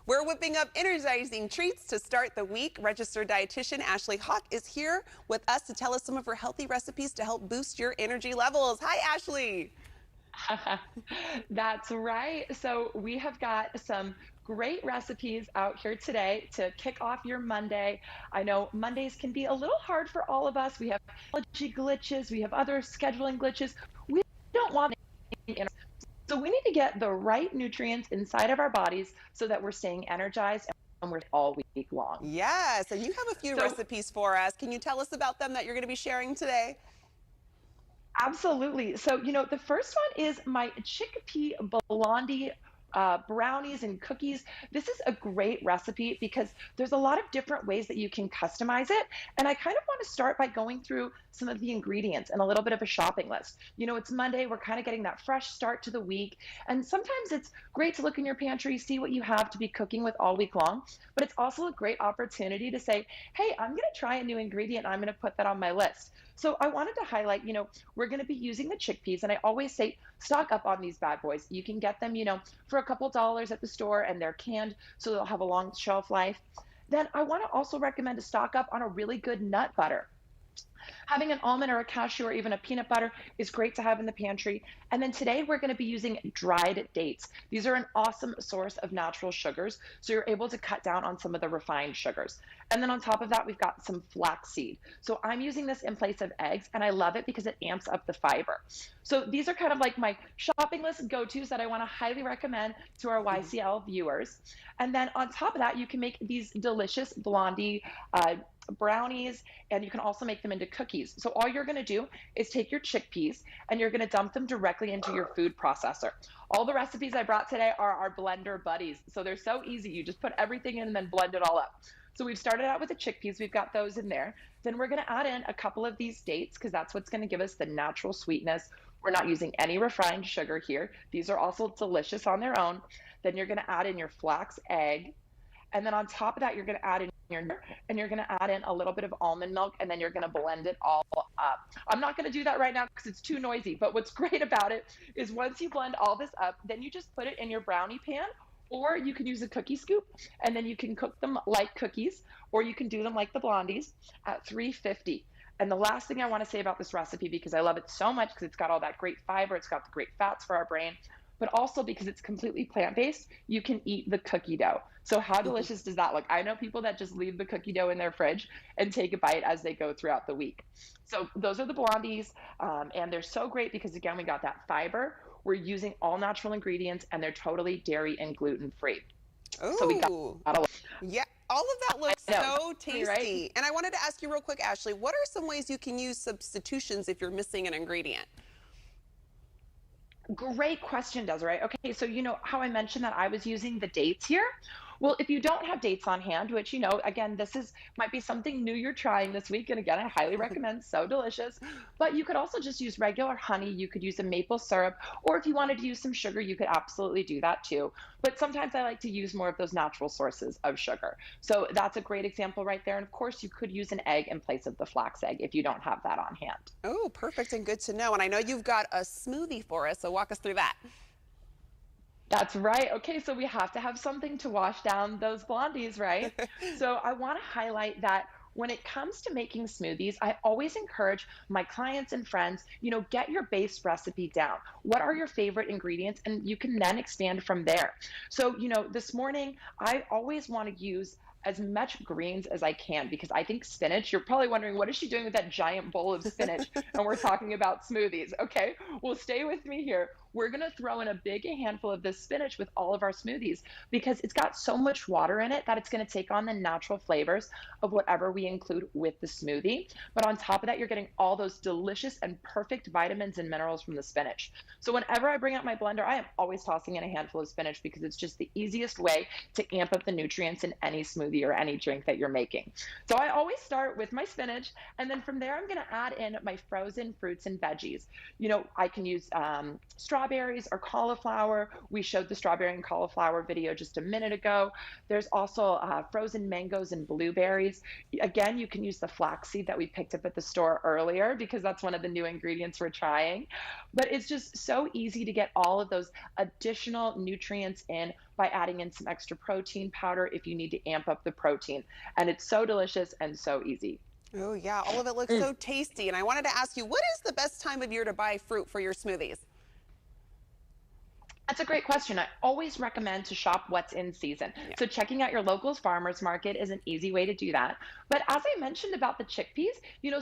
We're whipping up energizing treats to start the week. Registered dietitian Ashley Hawk is here with us to tell us some of her healthy recipes to help boost your energy levels. Hi, Ashley. That's right. So we have got some great recipes out here today to kick off your Monday. I know Mondays can be a little hard for all of us. We have technology glitches, we have other scheduling glitches. We don't want to, so we need to get the right nutrients inside of our bodies so that we're staying energized and we're all week long. Yes, and you have a few So recipes for us. Can you tell us about them that you're going to be sharing today? absolutely. So, the first one is my chickpea blondie brownies and cookies. This is a great recipe because there's a lot of different ways that you can customize it. And I kind of want to start by going through some of the ingredients and a little bit of a shopping list. It's Monday, we're kind of getting that fresh start to the week. And sometimes it's great to look in your pantry, see what you have to be cooking with all week long. But it's also a great opportunity to say, hey, I'm going to try a new ingredient and I'm going to put that on my list. So I wanted to highlight, we're going to be using the chickpeas, and I always say stock up on these bad boys. You can get them, for a couple dollars at the store, and they're canned, so they'll have a long shelf life. Then I want to also recommend to stock up on a really good nut butter. Having an almond or a cashew or even a peanut butter is great to have in the pantry. And then today we're going to be using dried dates. These are an awesome source of natural sugars, so you're able to cut down on some of the refined sugars. And then on top of that, we've got some flaxseed. So I'm using this in place of eggs, and I love it because it amps up the fiber. So these are kind of like my shopping list go-tos that I want to highly recommend to our YCL viewers. And then on top of that, you can make these delicious blondie brownies, and you can also make them into cookies. So all you're going to do is take your chickpeas and you're going to dump them directly into your food processor. All the recipes I brought today are our blender buddies. So they're so easy. You just put everything in and then blend it all up. So we've started out with the chickpeas. We've got those in there. Then we're going to add in a couple of these dates because that's what's going to give us the natural sweetness. We're not using any refined sugar here. These are also delicious on their own. Then you're going to add in your flax egg. And then on top of that, you're going to add in you're going to add in a little bit of almond milk, and then you're going to blend it all up. I'm not going to do that right now because it's too noisy. But what's great about it is once you blend all this up, then you just put it in your brownie pan, or you can use a cookie scoop, and then you can cook them like cookies, or you can do them like the blondies at 350. And the last thing I want to say about this recipe, because I love it so much because it's got all that great fiber, it's got the great fats for our brain, but also because it's completely plant-based, you can eat the cookie dough. So how delicious does that look? I know people that just leave the cookie dough in their fridge and take a bite as they go throughout the week. So those are the blondies, and they're so great because, again, we got that fiber. We're using all natural ingredients, and they're totally dairy and gluten-free. So we got Ooh, a lot. yeah, all of that looks so tasty. Right? And I wanted to ask you real quick, Ashley, what are some ways you can use substitutions if you're missing an ingredient? Great question, Desiree. Okay, so how I mentioned that I was using the dates here? Well, if you don't have dates on hand, which, again, might be something new you're trying this week. And again, I highly recommend, so delicious. But you could also just use regular honey. You could use a maple syrup, or if you wanted to use some sugar, you could absolutely do that too. But sometimes I like to use more of those natural sources of sugar. So that's a great example right there. And of course, you could use an egg in place of the flax egg if you don't have that on hand. Oh, perfect and good to know. And I know you've got a smoothie for us, so walk us through that. That's right. Okay, so we have to have something to wash down those blondies, right? So I want to highlight that when it comes to making smoothies, I always encourage my clients and friends, get your base recipe down. What are your favorite ingredients? And you can then expand from there. So, this morning, I always want to use as much greens as I can because I think spinach, you're probably wondering, what is she doing with that giant bowl of spinach? And we're talking about smoothies. Okay, well, stay with me here. We're going to throw in a big handful of this spinach with all of our smoothies because it's got so much water in it that it's going to take on the natural flavors of whatever we include with the smoothie. But on top of that, you're getting all those delicious and perfect vitamins and minerals from the spinach. So whenever I bring out my blender, I am always tossing in a handful of spinach because it's just the easiest way to amp up the nutrients in any smoothie or any drink that you're making. So I always start with my spinach, and then from there I'm going to add in my frozen fruits and veggies. I can use strawberries or cauliflower. We showed the strawberry and cauliflower video just a minute ago. There's also frozen mangoes and blueberries. Again, you can use the flaxseed that we picked up at the store earlier because that's one of the new ingredients we're trying. But it's just so easy to get all of those additional nutrients in by adding in some extra protein powder if you need to amp up the protein. And it's so delicious and so easy. Oh, yeah. All of it looks so tasty. And I wanted to ask you, what is the best time of year to buy fruit for your smoothies? That's a great question. I always recommend to shop what's in season. Yeah. So checking out your local's farmers market is an easy way to do that. But as I mentioned about the chickpeas,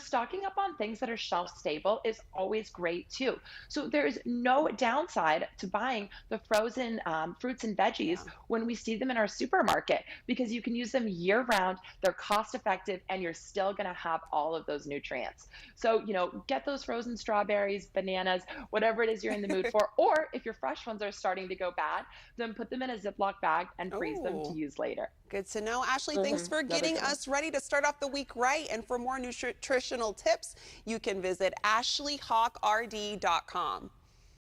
stocking up on things that are shelf stable is always great too. So there's no downside to buying the frozen fruits and veggies Yeah. when we see them in our supermarket because you can use them year round, they're cost effective, and you're still going to have all of those nutrients. So, get those frozen strawberries, bananas, whatever it is you're in the mood for. Or if your fresh ones are starting to go bad, then put them in a Ziploc bag and freeze them to Oh, use later. good to know. Ashley, thanks for Another getting good one. us ready to start off the week right. And for more nutritional tips, you can visit ashleyhawkrd.com.